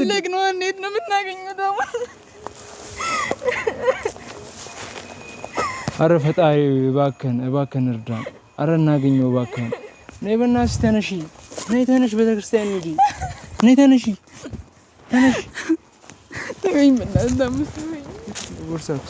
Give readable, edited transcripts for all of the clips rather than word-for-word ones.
ፈለግ ነው እንዴት ነው የምናገኘው ደግሞ? አረ ፈጣሪ እባክህን እርዳን። አረ እናገኘው እባክህን። ነይ በእናትሽ ተነሺ። ነይ ተነሽ፣ ቤተክርስቲያን እንሂድ። ነይ ተነሺ። ተወኝ በእናትህ ቦርሳው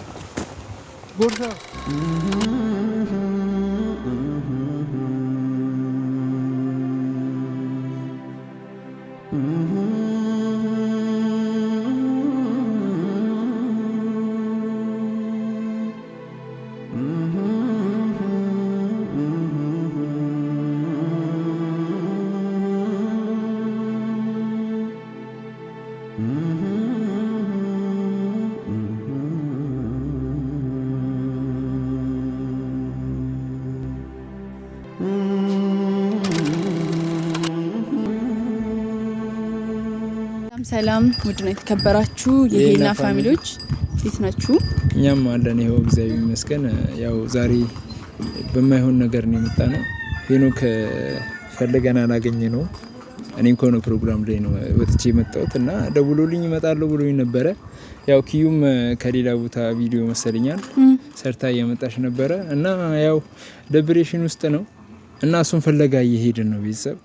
ሰላም ውድና የተከበራችሁ የሄና ፋሚሊዎች እንዴት ናችሁ? እኛም አለን ይሄው እግዚአብሔር ይመስገን። ያው ዛሬ በማይሆን ነገር ነው የመጣነው። ሄኖክ ፈልገን አላገኘ ነው። እኔም ከሆነ ፕሮግራም ላይ ነው ወጥቼ የመጣሁት እና ደውሎልኝ እመጣለሁ ብሎኝ ነበረ። ያው ኪዩም ከሌላ ቦታ ቪዲዮ መሰለኛል ሰርታ እየመጣች ነበረ እና ያው ዲፕሬሽን ውስጥ ነው እና እሱን ፍለጋ እየሄድን ነው። ቤተሰብ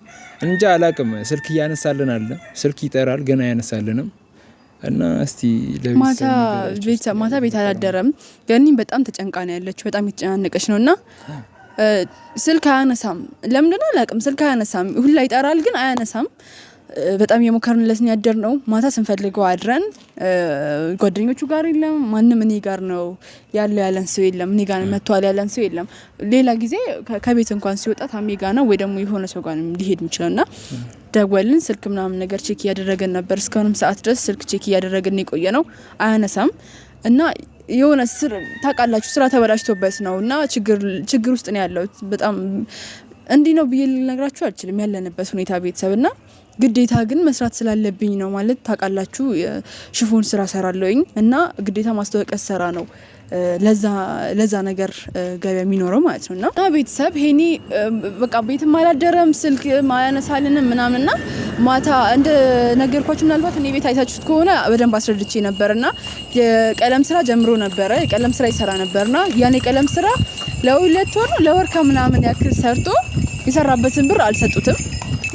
እንጃ አላቅም። ስልክ እያነሳልን አለ፣ ስልክ ይጠራል ግን አያነሳልንም። እና እስቲ ማታ ቤት አላደረም። ገኒም በጣም ተጨንቃ ነው ያለችው፣ በጣም የተጨናነቀች ነውና ስልክ አያነሳም። ለምንድነው አላቅም። ስልክ አያነሳም፣ ሁላ ይጠራል ግን አያነሳም። በጣም የሞከርንለት ያደር ነው። ማታ ስንፈልገው አድረን ጓደኞቹ ጋር የለም፣ ማንም እኔ ጋር ነው ያለን ሰው የለም። እኔ ጋር መጥቷል ያለን ሰው የለም። ሌላ ጊዜ ከቤት እንኳን ሲወጣ ታሜ ጋር ነው ወይ ደግሞ የሆነ ሰው ጋር ሊሄድ ይችላልና ደወልን። ስልክ ምናምን ነገር ቼክ እያደረገን ነበር። እስካሁንም ሰዓት ድረስ ስልክ ቼክ እያደረገን የቆየ ነው። አያነሳም እና የሆነ ታውቃላችሁ ስራ ተበላሽቶበት ነው እና ችግር ውስጥ ነው ያለው። በጣም እንዲህ ነው ብዬ ልነግራችሁ አልችልም ያለንበት ሁኔታ ቤተሰብና ግዴታ ግን መስራት ስላለብኝ ነው ማለት ታውቃላችሁ። ሽፎን ስራ ሰራለሁኝ እና ግዴታ ማስተዋወቂያ ሰራ ነው ለዛ ነገር ገበያ የሚኖረው ማለት ነውና ቤተሰብ ሄኒ በቃ ቤትም አላደረም፣ ስልክ ማያነሳልንም ምናምንና ማታ እንደ ነገርኳችሁ ምናልባት እኔ ቤት አይታችሁት ከሆነ በደንብ አስረድቼ ነበርና የቀለም ስራ ጀምሮ ነበረ። የቀለም ስራ ይሰራ ነበርና ያን የቀለም ስራ ለሁለት ወር ለወር ከምናምን ያክል ሰርቶ የሰራበትን ብር አልሰጡትም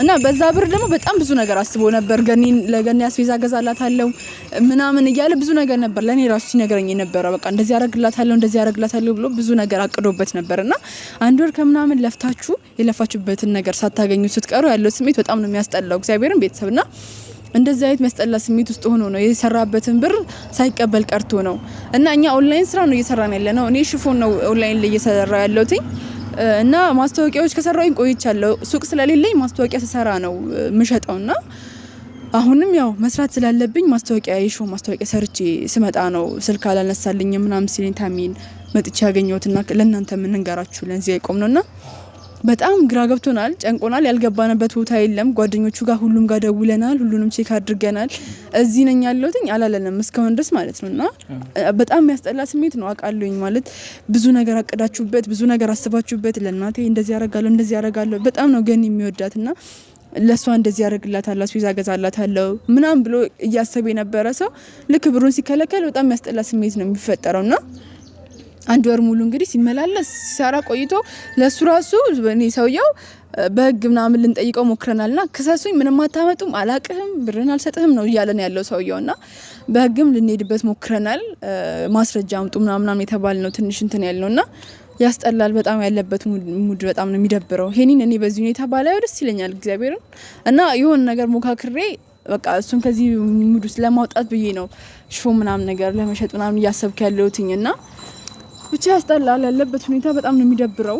እና በዛ ብር ደግሞ በጣም ብዙ ነገር አስቦ ነበር። ለገኒ አስቤዛ ገዛላታለሁ ምናምን እያለ ብዙ ነገር ነበር ለኔ ራሱ ሲነግረኝ ነበር። በቃ እንደዚህ ያረግላታለሁ ብሎ ብዙ ነገር አቅዶበት ነበርና አንድ ወር ከምናምን ለፍታችሁ የለፋችሁበትን ነገር ሳታገኙ ስትቀሩ ያለው ስሜት በጣም ነው የሚያስጠላው። እግዚአብሔርን ቤተሰብና እንደዚህ አይነት የሚያስጠላ ስሜት ውስጥ ሆኖ ነው የሰራበትን ብር ሳይቀበል ቀርቶ ነው እና እኛ ኦንላይን ስራ ነው እየሰራን ያለነው። እኔ ሽፎን ነው ኦንላይን ላይ እየሰራ ያለሁት እና ማስተዋወቂያዎች ከሰራሁኝ ቆይቻለሁ። ሱቅ ስለሌለኝ ማስተዋወቂያ ተሰራ ነው ምሸጣውና አሁንም ያው መስራት ስላለብኝ ማስተዋወቂያ ሰርቼ ስመጣ ነው ስልክ አላነሳልኝ ምናምን ሲለኝ ታሚን መጥቼ ያገኘሁትና ለእናንተ ምን እንገራችሁ ለዚህ አይቆም ነውና በጣም ግራ ገብቶናል፣ ጨንቆናል። ያልገባንበት ቦታ የለም። ጓደኞቹ ጋር ሁሉም ጋር ደውለናል፣ ሁሉንም ቼክ አድርገናል። እዚህ ነኝ ያለሁትኝ አላለንም እስካሁን ድረስ ማለት ነውና በጣም የሚያስጠላ ስሜት ነው አውቃለሁኝ። ማለት ብዙ ነገር አቅዳችሁበት፣ ብዙ ነገር አስባችሁበት ለእናቴ እንደዚህ ያረጋለሁ በጣም ነው ገኒ የሚወዳትና ለሷ እንደዚህ ያረግላታል፣ አስቤዛ ገዛላታለሁ ምናምን ብሎ እያሰበ የነበረ ሰው ልክ ብሩን ሲከለከል በጣም የሚያስጠላ ስሜት ነው የሚፈጠረውና አንድ ወር ሙሉ እንግዲህ ሲመላለስ ሲሰራ ቆይቶ ለሱ ራሱ እኔ ሰውየው በህግ ምናምን ልንጠይቀው ሞክረናልና ክሰሱኝ ምንም አታመጡም አላቅህም ብርን አልሰጥህም ነው እያለን ያለው ሰውየውና በህግም ልንሄድበት ሞክረናል። ማስረጃ አምጡ ምናምን የተባለ ነው ትንሽ እንትን ያልነውና ያስጠላል። በጣም ያለበት ሙድ በጣም ነው የሚደብረው። ሄኒን እኔ በዚህ ሁኔታ ባላየው ደስ ይለኛል እግዚአብሔርን እና የሆነ ነገር ሞካክሬ በቃ እሱን ከዚህ ሙድ ውስጥ ለማውጣት ብዬ ነው ሽፎን ምናምን ነገር ለመሸጥ ምናምን እያሰብክ ያለሁትኝና ብቻ ያስጠላል። ያለበት ሁኔታ በጣም ነው የሚደብረው።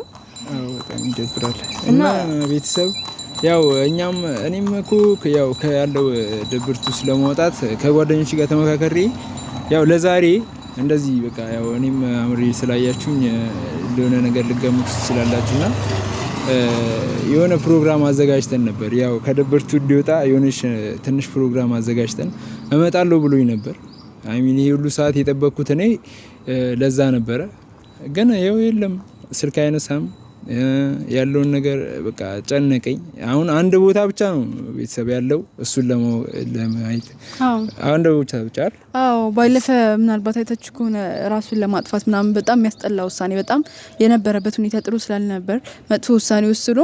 በጣም ይደብራል። እና ቤተሰብ ያው እኔም እኮ ያው ያለው ድብርት ውስጥ ለማውጣት ከጓደኞች ጋር ተመካከሬ ያው ለዛሬ እንደዚህ በቃ ያው እኔም አምሬ ስላያችሁኝ ለሆነ ነገር ልገምቱ ትችላላችሁና የሆነ ፕሮግራም አዘጋጅተን ነበር። ያው ከድብርቱ እንዲወጣ የሆነች ትንሽ ፕሮግራም አዘጋጅተን እመጣለሁ ብሎኝ ነበር። አይሚን ይሄ ሁሉ ሰዓት የጠበቅኩት እኔ ለዛ ነበረ። ግን ያው የለም ስልክ አይነሳም። ያለውን ነገር በቃ ጨነቀኝ። አሁን አንድ ቦታ ብቻ ነው ቤተሰብ ያለው እሱን ለማየት አንድ ቦታ ብቻ አይደል? አዎ ባለፈ ምናልባት አይታችሁ ከሆነ ራሱን ለማጥፋት ምናምን በጣም የሚያስጠላ ውሳኔ፣ በጣም የነበረበት ሁኔታ ጥሩ ስላልነበር መጥፎ ውሳኔ ወስኖ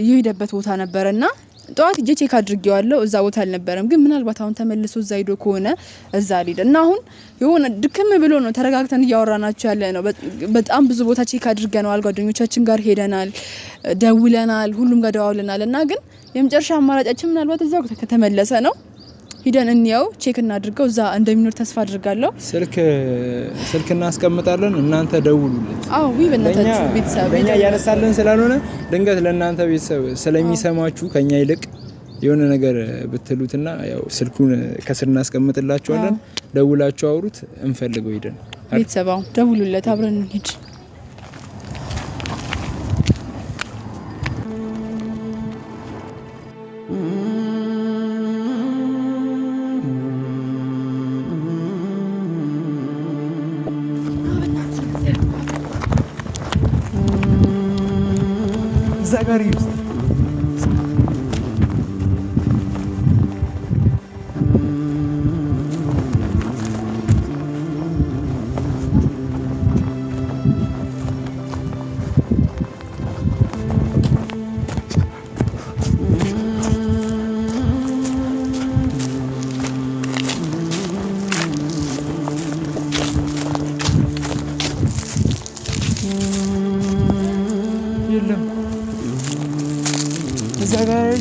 የሄደበት ቦታ ነበርና ጧት እጄ ቼክ አድርጌዋለሁ። እዛ ቦታ አልነበረም፣ ግን ምናልባት አሁን ተመልሶ እዛ ሄዶ ከሆነ እዛ ሊድ እና አሁን የሆነ ድክም ብሎ ነው ተረጋግተን እያወራናቸው ያለ ነው። በጣም ብዙ ቦታ ቼክ አድርገናል፣ ጓደኞቻችን ጋር ሄደናል፣ ደውለናል፣ ሁሉም ጋር ደዋውለናል እና ግን የመጨረሻ አማራጫችን ምናልባት እዛው ከተመለሰ ነው። ሂደን እንየው፣ ቼክ እናድርገው፣ እዛ እንደሚኖር ተስፋ አድርጋለሁ። ስልክ እናስቀምጣለን፣ እናንተ ደውሉለት። አዎ በእናታችሁ ቤተሰብ ለኛ ያነሳልን ስላልሆነ ድንገት ለእናንተ ቤተሰብ ስለሚሰማችሁ ከኛ ይልቅ የሆነ ነገር ብትሉትና ያው ስልኩን ከስር እናስቀምጥላችኋለን፣ ደውላችሁ አውሩት። እንፈልገው ሄደን ቤተሰባው ደውሉለት፣ አብረን እንሂድ። Zagari. Zagari.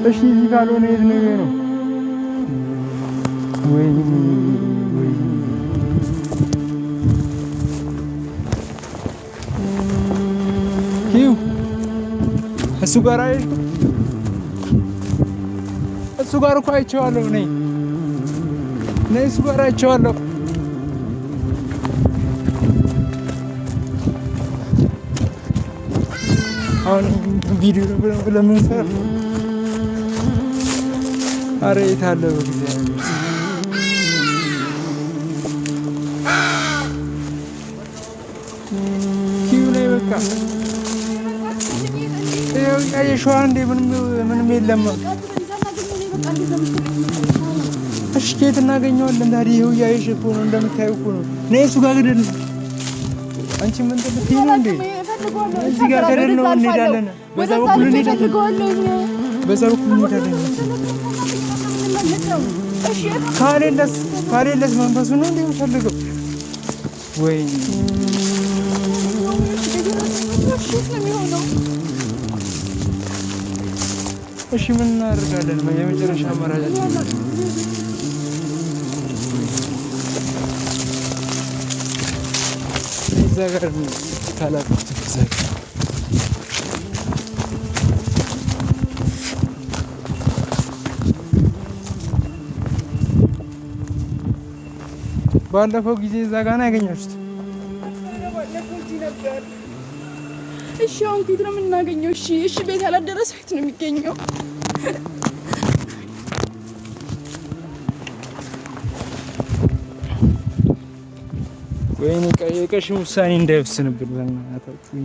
እሺ እዚህ ካልሆነ የት ነው የሚሆነው? ወይ እሱ ጋር አይሽ እሱ ጋር እኮ አይቼዋለሁ። ነይ እሱ ጋር አይቼዋለሁ። አሁን ቪዲዮ ለምን ሰራ? አረ የት አለ በእግዚአብሔር ኪዩ ላይ በቃ ይኸው ያየሽው አንዴ ምንም የለም። እሺ ከየት እናገኘዋለን ታዲያ? ይኸው እያየሽ እኮ ነው፣ እንደምታየው እኮ ነው። ነይ እሱ ጋር ገደል ነው። አንቺ ምን ትልትይ ነው እንዴ? እዚህ ጋር ገደል ነው፣ እንሄዳለን። በዛ በኩል እንሄዳለን። ካሌለስ መንፈሱ ነው እንዴ የምፈልገው? ወይ እሺ ምን እናደርጋለን? የመጨረሻ አማራጫችን እዛ ጋር ካላቁት እዛ ጋር ባለፈው ጊዜ እዛ ጋር ነው ያገኛችሁት። እሺ አሁን ከየት ነው የምናገኘው? እሺ ቤት ያላደረሰ የት ነው የሚገኘው? ወይኔ የቀሽም ውሳኔ እንዳይወስንብን በእናታችሁ።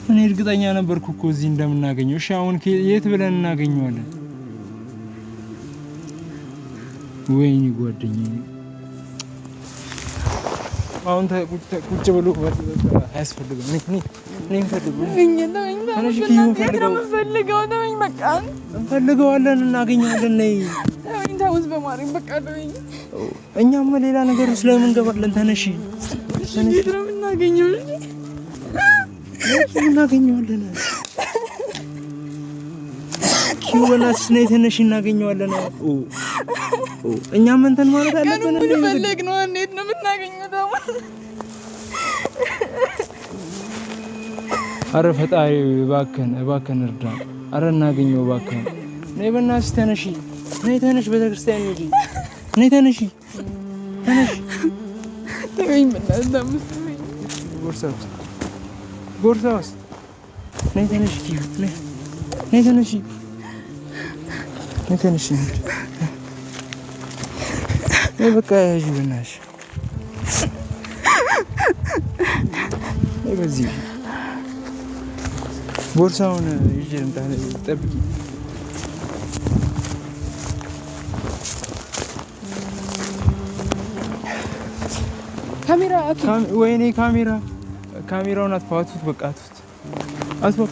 እኔ እርግጠኛ ነበርኩ እኮ እዚህ እንደምናገኘው። እሺ አሁን የት ብለን እናገኘዋለን? ወይኔ ጓደኛዬ አሁን ቁጭ ብሎ አያስፈልግም። እንፈልገዋለን፣ እናገኘዋለን። እኛማ ሌላ ነገር ውስጥ ለምን እንገባለን? ተነሺ፣ እናገኘዋለን። ኪውናስ ነይ ተነሺ፣ እናገኘዋለን። እኛም እንትን ማለት አለብን። እንፈልግ ነው። እንዴት ነው የምናገኘው ደግሞ? አረ ፈጣሪ እባክህን እርዳን። አረ እናገኘው እባክህን። ነይ በእናትሽ ተነሺ። ነይ ተነሽ፣ ቤተክርስቲያን እንሂድ። ነይ ተነሺ፣ ተነሽ። ተወኝ በእናትህ። ቦርሳውስ ነይ ተነሺ፣ ነይ ተነሺ፣ ነይ ተነሺ። ነይ በቃ ያዥ በእናትሽ። ነይ በዚህ ቦርሳውን ይዤ ልምጣ። ጠብቂ። ካሜራ ወይኔ ካሜራውን አጥፋቱት። በቃ አጥፉት።